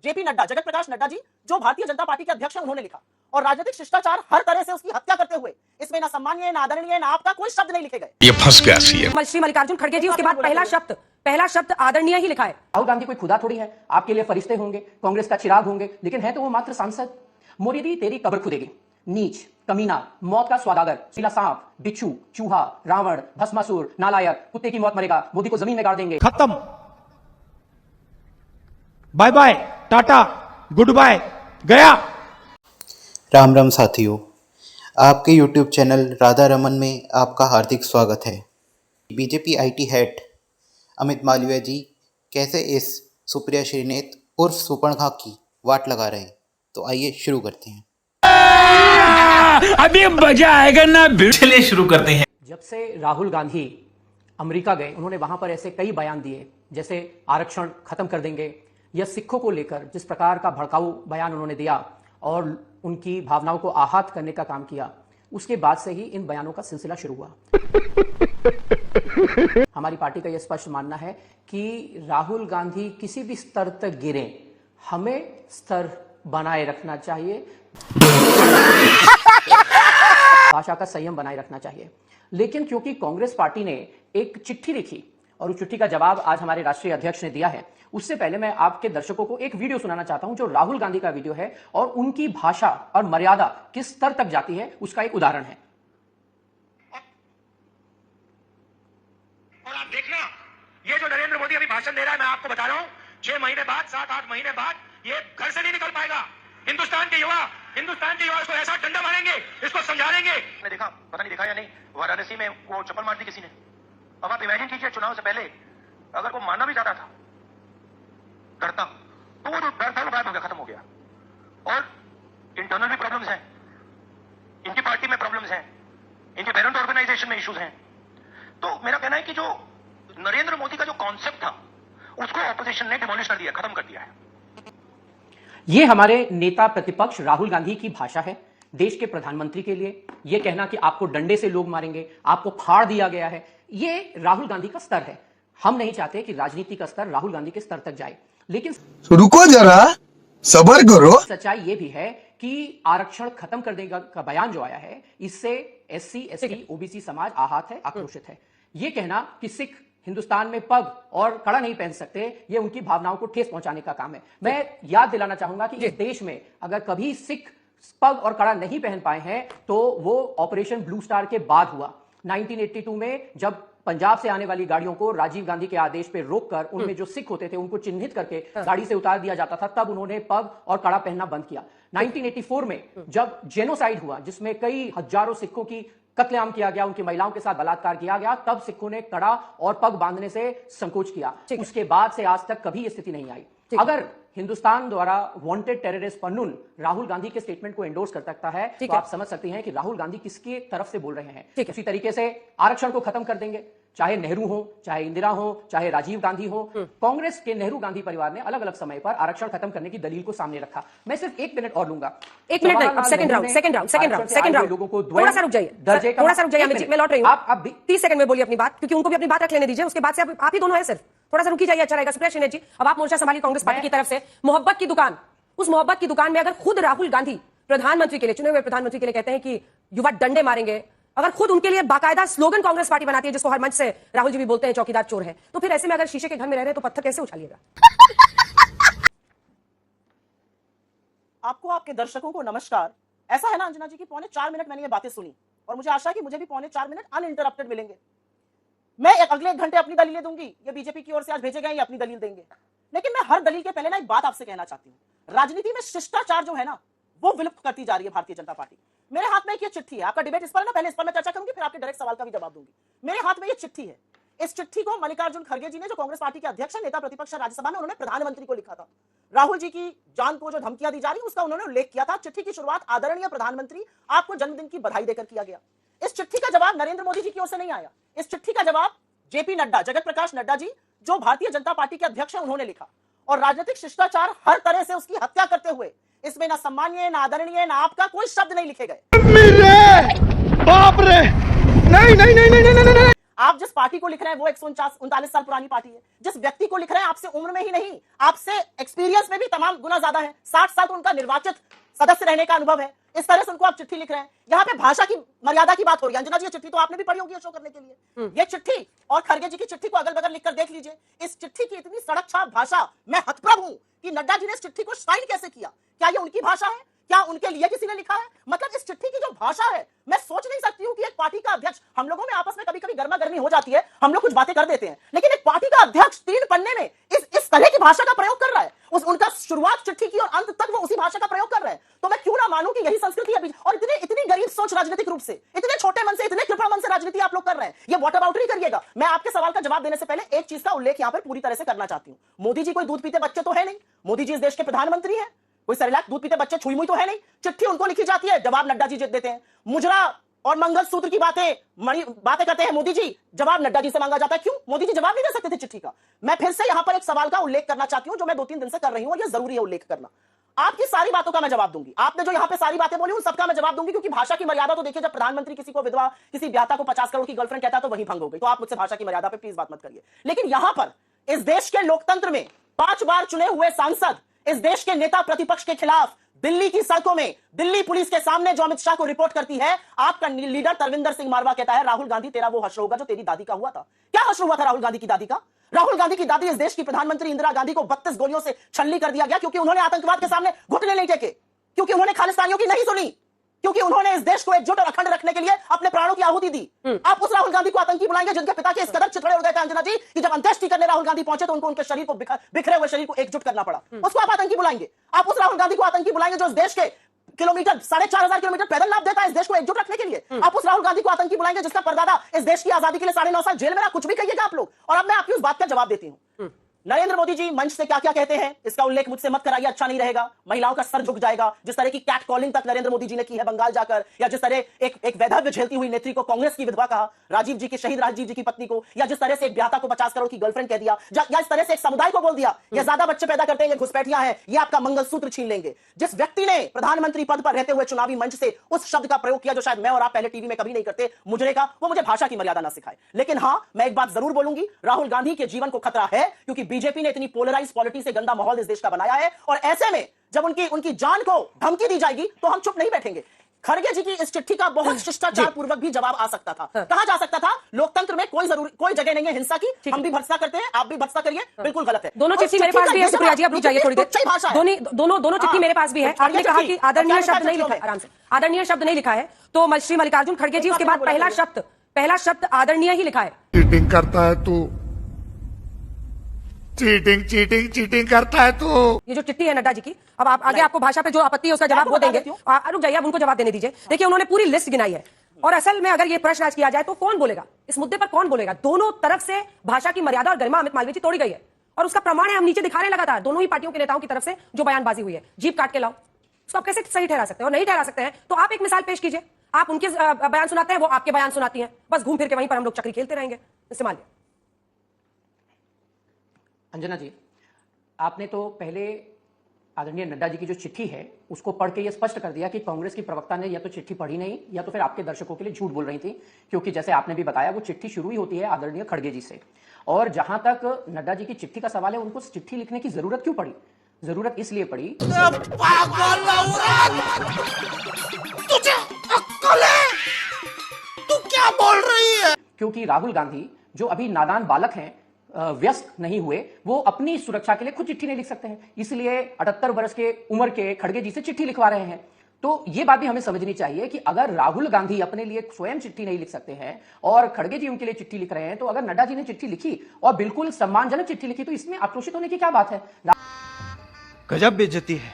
JP Nadda, Jagat Prakash Nadda ji, जो Bharatiya Janata party के अध्यक्ष हैं, उन्होंने लिखा। और राजनीतिक शिष्टाचार हर तरह से उसकी हत्या करते हुए इसमें ना सम्मानीय, ना आदरणीय, ना आपका कोई शब्द नहीं लिखे गए। ये फंस गया सीएम। श्री मल्लिकार्जुन खड़गे जी, उसके बाद पहला शब्द आदरणीय ही लिखा है। राहुल गांधी कोई खुदा थोड़ी है, आपके लिए फरिश्ते होंगे, कांग्रेस का चिराग होंगे, लेकिन है तो वो मात्र सांसद। मोदी तेरी कब्र खुदेगी, नीच, कमीना, मौत का स्वादागर, सीला सांप, बिच्छू, चूहा, रावण, भस्मासुर, नालायक, कुत्ते की मौत मरेगा, मोदी को जमीन में गाड़ देंगे। खत्म, bye bye, tata, goodbye, गया। राम राम साथियों, आपके YouTube चैनल राधा रमन में आपका हार्दिक स्वागत है। BJP IT head Amit Malviya ji कैसे इस सुप्रिया श्रीनेत उर्फ सुपर्णखा की वाट लगा रहे हैं, तो आइए शुरू करते हैं। अभी मजा आएगा ना, चलिए शुरू करते हैं। जब से राहुल गांधी अमेरिका गए, उन्होंने वहां पर ऐसे कई बयान दिए, जैसे आरक्षण खत्म कर देंगे, या सिखों को लेकर जिस प्रकार का भड़काऊ बयान उन्होंने दिया और उनकी भावनाओं को आहत करने का काम किया, उसके बाद से ही इन बयानों का सिलसिला शुरू हुआ। हमारी पार्टी का यह स्पष्ट मानना है कि राहुल गांधी किसी भी स्तर तक गिरे, हमें स्तर बनाए रखना चाहिए, भाषा का संयम बनाए रखना चाहिए। लेकिन क्योंकि कांग्रेस पार्टी ने एक चिट्ठी लिखी और उस चिट्ठी का जवाब आज हमारे राष्ट्रीय अध्यक्ष ने दिया है, उससे पहले मैं आपके दर्शकों को एक वीडियो सुनाना चाहता हूं जो राहुल गांधी का वीडियो है और उनकी भाषा और मर्यादा किस स्तर तक जाती है उसका एक उदाहरण है। और आप देखना, ये जो नरेंद्र मोदी अभी भाषण दे रहा है, मैं आपको बता रहा हूं, 6 महीने बाद, 7-8 महीने बाद ये घर से नहीं निकल पाएगा। हिंदुस्तान के युवा इसको ऐसा डंडा मारेंगे, इसको समझा देंगे। मैंने देखा, पता नहीं देखा या नहीं, वाराणसी में वो चप्पल मार दी किसी ने। अब आप इमेजिन कीजिए, चुनाव से पहले अगर वो मारना भी चाहता था, करता, तो वो जो डर था वो गायब हो गया, खत्म हो गया। और इंटरनल भी प्रॉब्लम्स हैं, इनकी पार्टी में प्रॉब्लम्स हैं, इनके पेरेंट ऑर्गेनाइजेशन में इश्यूज हैं। तो मेरा कहना है कि जो नरेंद्र मोदी का जो कॉन्सेप्ट था, उसको ऑपोजिशन ने डिमोलिश कर दिया, खत्म कर दिया है। ये हमारे नेता प्रतिपक्ष राहुल गांधी की भाषा है देश के प्रधानमंत्री के लिए। यह कहना कि आपको डंडे से लोग मारेंगे, आपको फाड़ दिया गया है, ये राहुल गांधी का स्तर है। हम नहीं चाहते कि राजनीति का स्तर राहुल गांधी के स्तर तक जाए, लेकिन रुको जरा, सब्र करो। सच्चाई यह भी है कि आरक्षण खत्म कर देगा का बयान जो आया है, इससे एससी, एसटी, ओबीसी समाज आहत है, आक्रोशित है। यह कहना कि सिख हिंदुस्तान में पग और कड़ा नहीं पहन सकते, यह उनकी भावनाओं को ठेस पहुंचाने का काम है। मैं याद दिलाना चाहूंगा कि इस देश में अगर कभी सिख पग और कड़ा नहीं पहन पाए हैं तो वो ऑपरेशन ब्लू स्टार के बाद हुआ। 1982 में जब पंजाब से आने वाली गाड़ियों को राजीव गांधी के आदेश पर रोककर उनमें जो सिख होते थे उनको चिन्हित करके गाड़ी से उतार दिया जाता था, तब उन्होंने पग और कड़ा पहनना बंद किया। 1984 में जब जेनोसाइड हुआ, जिसमें कई हजारों सिखों की कत्लेआम किया गया, उनकी महिलाओं के साथ बलात्कार किया गया, तब सिखों ने कड़ा और पग बांधने से संकोच किया। उसके बाद से आज तक कभी यह स्थिति नहीं आई। अगर हिंदुस्तान द्वारा वांटेड टेररिस्ट पन्नून राहुल गांधी के स्टेटमेंट को एंडोर्स कर सकता है, तो आप समझ सकते हैं कि राहुल गांधी किसकी तरफ से बोल रहे हैं। उसी तरीके से आरक्षण को खत्म कर देंगे, चाहे नेहरू हो, चाहे इंदिरा हो, चाहे राजीव गांधी हो। कांग्रेस के नेहरू गांधी परिवार ने अलग अलग समय पर आरक्षण खत्म करने की दलील को सामने रखा। मैं सिर्फ 1 मिनट और लूंगा। 1 मिनट नहीं, अब सेकंड राउंड लोगों को थोड़ा सा रुक जाइए, अमित जी, मैं लौट रही हूँ। आप 30 सेकंड में बोलिए अपनी बात, क्योंकि उनको भी अपनी बात रख लेने दीजिए। उसके बाद से आप ही दोनों है, सिर्फ थोड़ा सा रुकी जाइए, अच्छा रहेगा। सुप्रिया श्रीनेत जी, अब आप मोर्चा संभालिए कांग्रेस पार्टी की तरफ से। मोहब्बत की दुकान, उस मोहब्बत की दुकान में अगर खुद राहुल गांधी प्रधानमंत्री के लिए, चुने हुए प्रधानमंत्री के लिए कहते हैं कि युवा डंडे मारेंगे, अगर खुद उनके लिए बाकायदा स्लोगन कांग्रेस पार्टी बनाती है, जिसको हर मंच से राहुल जी भी बोलते हैं चौकीदार चोर है, तो फिर ऐसे में अगर शीशे के घर में रह रहे हैं तो पत्थर कैसे उछालिएगा? आपको, आपके दर्शकों को नमस्कार। ऐसा है ना अंजना जी की 4.25 मिनट मैंने ये बातें सुनी और मुझे आशा है कि मुझे भी 4.25 मिनट अनइंटरप्टेड मिलेंगे। मैं अगले 1 घंटे अपनी दलीलें दूंगी, ये बीजेपी की ओर से आज भेजे गए, ये अपनी दलील देंगे। लेकिन मैं हर दलील के पहले ना एक बात आपसे कहना चाहती हूँ। राजनीति में शिष्टाचार जो है ना, वो विलुप्त करती जा रही है भारतीय जनता पार्टी। मेरे हाथ में एक ये चिट्ठी है, आपका डिबेट इस पर ना, पहले इस पर मैं चर्चा करूंगी, फिर आपके डायरेक्ट सवाल का भी जवाब दूंगी। मेरे हाथ में ये चिट्ठी है। इस चिट्ठी को मल्लिकार्जुन खड़गे जी ने, जो कांग्रेस पार्टी के अध्यक्ष हैं, नेता प्रतिपक्ष राज्यसभा में, उन्होंने प्रधानमंत्री को लिखा था। राहुल जी की जान को जो धमकियां दी जा रही, उसका उन्होंने उल्लेख किया था। चिट्ठी की शुरुआत आदरणीय प्रधानमंत्री, आपको जन्मदिन की बधाई देकर किया गया। इस चिट्ठी का जवाब नरेंद्र मोदी जी की ओर से नहीं आया। इस चिट्ठी का जवाब जेपी नड्डा, जगत प्रकाश नड्डा जी, जो भारतीय जनता पार्टी के अध्यक्ष हैं, उन्होंने लिखा। और राजनीतिक शिष्टाचार हर तरह से उसकी हत्या करते हुए इसमें ना सम्मानीय, ना आदरणीय, ना आपका कोई शब्द नहीं लिखे गए। बाप रे, नहीं नहीं नहीं नहीं नहीं नहीं। आप जिस पार्टी को लिख रहे हैं वो 149 साल पुरानी पार्टी है। जिस व्यक्ति को लिख रहे हैं आपसे उम्र में ही नहीं, आपसे एक्सपीरियंस में भी तमाम गुना ज्यादा है। 60 साल तो उनका निर्वाचित सदस्य रहने का अनुभव है। इस तरह से उनको आप चिट्ठी लिख रहे हैं। यहाँ पे भाषा की मर्यादा की बात हो रही है। अंजना जी, ये चिट्ठी तो आपने भी पढ़ी होगी शो करने के लिए। ये चिट्ठी और खड़गे जी की चिट्ठी को अगल बगल लिखकर देख लीजिए। इस चिट्ठी की इतनी सड़क छाप भाषा, मैं हतप्रभ हूं कि नड्डा जी ने इस चिट्ठी को साइन कैसे किया। क्या ये उनकी भाषा है? क्या उनके लिए किसी ने लिखा है? मतलब इस चिट्ठी की जो भाषा है, मैं सोच नहीं सकती हूं कि एक पार्टी का अध्यक्ष, हम लोगों में आपस में कभी कभी गर्मा गर्मी हो जाती है, हम लोग कुछ बातें कर देते हैं, लेकिन एक पार्टी का अध्यक्ष 3 पन्ने में इस तरह की भाषा का प्रयोग कर रहा है। उनका शुरुआत चिट्ठी की और अंत तक वो उसी भाषा का प्रयोग कर रहे हैं। तो मैं क्यों ना मानूं कि यही संस्कृति है। और इतनी गरीब सोच राजनीतिक रूप से, इतने छोटे मन से, इतने कृपण मन से राजनीति आप लोग कर रहे हैं। ये वॉट अबाउट नहीं करिएगा। मैं आपके सवाल का जवाब देने से पहले एक चीज का उल्लेख यहां पर पूरी तरह से करना चाहती हूं। मोदी जी कोई दूध पीते बच्चे तो है नहीं। मोदी जी इस देश के प्रधानमंत्री हैं। कोई सेरेलैक दूध पीते बच्चे छुई मुई तो है नहीं। चिट्ठी उनको लिखी जाती है, जवाब नड्डा जी देते हैं। मुजरा और मंगलसूत्र की बातें करते हैं मोदी जी, जवाब नड्डा जी से मांगा जाता है। क्यों? मोदी जी जवाब नहीं दे सकते थे चिट्ठी का। मैं फिर से यहां पर एक सवाल का उल्लेख करना चाहती हूं जो मैं 2-3 दिन से कर रही हूं, और यह जरूरी है उल्लेख करना। आपकी सारी बातों का मैं जवाब दूंगी। आपने जो यहां पे सारी बातें बोली उन सबका मैं जवाब दूंगी, क्योंकि भाषा की मर्यादा तो देखिए, जब प्रधानमंत्री किसी को विधवा, किसी ब्याता को 50 करोड़ की गर्लफ्रेंड कहता है तो वही भंग हो गई। तो आप मुझसे भाषा की मर्यादा पे प्लीज बात मत करिए। लेकिन यहां पर इस देश के लोकतंत्र में 5 बार चुने हुए सांसद इस देश के नेता प्रतिपक्ष के खिलाफ दिल्ली की सड़कों में, दिल्ली पुलिस के सामने जो अमित शाह को रिपोर्ट करती है, आपका लीडर तरविंदर सिंह मारवा कहता है, राहुल गांधी तेरा वो हश्र होगा जो तेरी दादी का हुआ था। क्या हश्र हुआ था राहुल गांधी की दादी का? राहुल गांधी की दादी इस देश की प्रधानमंत्री इंदिरा गांधी को 32 गोलियों से छलनी कर दिया गया, क्योंकि उन्होंने आतंकवाद के सामने घुटने नहीं टेके, क्योंकि उन्होंने खालिस्तानियों की नहीं सुनी, क्योंकि उन्होंने इस देश को एकजुट और अखंड रखने के लिए अपने प्राणों की आहुति दी। आप उस राहुल गांधी को आतंकी बुलाएंगे जिनके पिता के इस कदर चिथड़े उड़ गए थे अंजना जी, कि जब अंत्येष्टि करने राहुल गांधी पहुंचे तो उनको उनके शरीर को बिखरे हुए शरीर को एकजुट करना पड़ा। उसको आप आतंकी बुलाएंगे? आप उस राहुल गांधी को आतंकी बुलाएंगे जो इस देश के किलोमीटर, 4,500 किलोमीटर पैदल नाप देता है इस देश को एकजुट रखने के लिए? आप उस राहुल गांधी को आतंकी बुलाएंगे जिसका परदादा इस देश की आजादी के लिए 9.5 साल जेल में रहा? कुछ भी कहिएगा आप लोग। और अब मैं आपकी उस बात का जवाब देती हूं। नरेंद्र मोदी जी मंच से क्या क्या कहते हैं इसका उल्लेख मुझसे मत कराइए, अच्छा नहीं रहेगा। महिलाओं का सर झुक जाएगा। जिस तरह की कैट कॉलिंग तक नरेंद्र मोदी जी ने की है बंगाल जाकर, या जिस तरह एक वैधव्य झेलती हुई नेत्री को कांग्रेस की विधवा कहा, राजीव जी के शहीद राजीव जी की पत्नी को, या जिस तरह से एक ब्याता को 50 करोड़ की गर्लफ्रेंड कह दिया, या इस तरह से एक समुदाय को बोल दिया ये ज्यादा बच्चे पैदा करते हैं, ये घुसपैठियां हैं, ये आपका मंगलसूत्र छीन लेंगे। जिस व्यक्ति ने प्रधानमंत्री पद पर रहते हुए चुनावी मंच से उस शब्द का प्रयोग किया जो शायद मैं और आप पहले टीवी में कभी नहीं करते, मुजरे का, वो मुझे भाषा की मर्यादा ना सिखाए। लेकिन हां, मैं एक बात जरूर बोलूंगी, राहुल गांधी के जीवन को खतरा है, क्योंकि बीजेपी ने इतनी पॉलिटिक्स से गंदा माहौल इस देश का बनाया है। और ऐसे में जब उनकी जान को धमकी दी जाएगी तो हम चुप नहीं बैठेंगे। खड़गे जी की इस चिट्ठी का बहुत शिष्टाचार पूर्वक भी जवाब आ सकता था। कहा जा सकता था लोकतंत्र में कोई जगह नहीं है हिंसा की, हम भी भर्त्सना करते हैं, आप भी भर्त्सना करिए, बिल्कुल गलत है। दोनों चिट्ठी मेरे पास भी है, सुप्रिया जी आप रुक जाइए थोड़ी देर। दोनों चिट्ठी मेरे पास भी है। आपने कहा कि आदरणीय शब्द नहीं लिखा है, आराम से, आदरणीय शब्द नहीं लिखा है, तो श्री मल्लिकार्जुन खड़गे जी उसके बाद पहला शब्द आदरणीय ही लिखा है। चीटिंग करता है तू, चीटिंग करता है तू। ये जो चिट्ठी है नड्डा जी की, अब आप आगे आपको भाषा पे जो आपत्ति है उसका जवाब वो देंगे। रुक जाइए, अब उनको जवाब देने दीजिए। देखिए उन्होंने पूरी लिस्ट गिनाई है, और असल में अगर ये प्रश्न आज किया जाए तो कौन बोलेगा इस मुद्दे पर? कौन बोलेगा? दोनों तरफ से भाषा की मर्यादा और गरिमा अमित मालवीय जी तोड़ी गई है, और उसका प्रमाण है हम नीचे दिखा रहे लगातार दोनों ही पार्टियों के नेताओं की तरफ से जो बयानबाजी हुई है। जीप काट के लाओ, उसको आप कैसे सही ठहरा सकते हैं? और नहीं ठहरा सकते हैं तो आप एक मिसाल पेश कीजिए। आप उनके बयान सुनाते हैं, वो आपके बयान सुनाती हैं, बस घूम फिर के वहीं पर हम लोग चक्री खेलते रहेंगे। इस्तेमाल अंजना जी, आपने तो पहले आदरणीय नड्डा जी की जो चिट्ठी है उसको पढ़ के ये स्पष्ट कर दिया कि कांग्रेस की प्रवक्ता ने या तो चिट्ठी पढ़ी नहीं, या तो फिर आपके दर्शकों के लिए झूठ बोल रही थी, क्योंकि जैसे आपने भी बताया वो चिट्ठी शुरू ही होती है आदरणीय खड़गे जी से। और जहां तक नड्डा जी की चिट्ठी का सवाल है, उनको चिट्ठी लिखने की जरूरत क्यों पड़ी? जरूरत इसलिए पड़ी, तुझे अक्ल है? तू क्या बोल रही है? क्योंकि राहुल गांधी जो अभी नादान बालक हैं, व्यस्त नहीं हुए, वो अपनी सुरक्षा के लिए खुद चिट्ठी नहीं लिख सकते हैं, इसलिए 78 वर्ष के उम्र के खड़गे जी से चिट्ठी लिखवा रहे हैं। तो ये बात भी हमें समझनी चाहिए कि अगर राहुल गांधी अपने लिए स्वयं चिट्ठी नहीं लिख सकते हैं और खड़गे जी उनके लिए चिट्ठी लिख रहे हैं, तो अगर नड्डा जी ने चिट्ठी लिखी और बिल्कुल सम्मानजनक चिट्ठी लिखी, तो इसमें आक्रोशित होने की क्या बात है? गजब बेइज्जती है।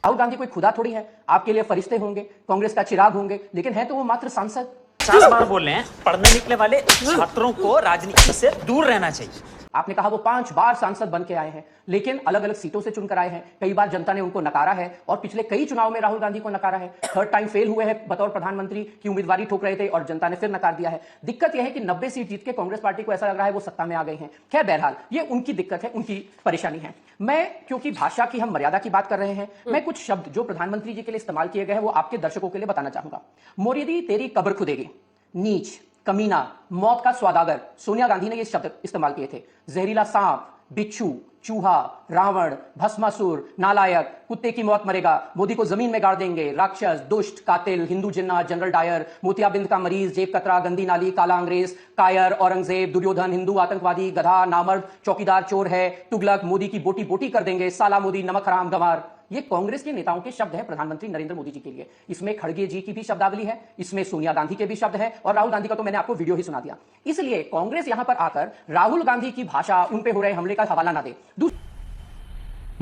राहुल गांधी कोई खुदा थोड़ी है, आपके लिए फरिश्ते होंगे, कांग्रेस का चिराग होंगे, लेकिन है तो वो मात्र सांसद। 50 बार बोल रहे हैं, पढ़ने निकले वाले छात्रों को राजनीति से दूर रहना चाहिए। आपने कहा वो 5 बार सांसद बन के आए हैं, लेकिन अलग अलग सीटों से चुनकर आए हैं। कई बार जनता ने उनको नकारा है, और पिछले कई चुनाव में राहुल गांधी को नकारा है। 3rd टाइम फेल हुए हैं बतौर प्रधानमंत्री की उम्मीदवारी ठोक रहे थे और जनता ने फिर नकार दिया है। दिक्कत यह है कि 90 सीट जीत के कांग्रेस पार्टी को ऐसा लग रहा है वो सत्ता में आ गई है। खैर बहरहाल ये उनकी दिक्कत है, उनकी परेशानी है। मैं, क्योंकि भाषा की हम मर्यादा की बात कर रहे हैं, मैं कुछ शब्द जो प्रधानमंत्री जी के लिए इस्तेमाल किए गए हैं वो आपके दर्शकों के लिए बताना चाहूंगा। मोरियदी तेरी कब्र खुदेगी, नीच, कमीना, मौत का स्वादागर, सोनिया गांधी ने ये शब्द इस्तेमाल किए थे। जहरीला सांप, बिच्छू, चूहा, रावण, भस्मासुर, नालायक, कुत्ते की मौत मरेगा, मोदी को जमीन में गाड़ देंगे, राक्षस, दुष्ट, कातिल, हिंदू जिन्ना, जनरल डायर, मोतियाबिंद का मरीज, जेब कतरा, गंदी नाली, काला अंग्रेज, कायर, औरंगजेब, दुर्योधन, हिंदू आतंकवादी, गधा, नामर्द, चौकीदार, चोर है, तुगलक, मोदी की बोटी बोटी कर देंगे, साला मोदी, नमक हराम, गंवार। ये कांग्रेस के नेताओं के शब्द हैं प्रधानमंत्री नरेंद्र मोदी जी के लिए। इसमें खड़गे जी की भी शब्दावली है, इसमें सोनिया गांधी के भी शब्द है, और राहुल गांधी का तो मैंने आपको वीडियो ही सुना दिया। इसलिए कांग्रेस यहां पर आकर राहुल गांधी की भाषा, उन पे हो रहे हमले का हवाला ना दे।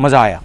मजा आया।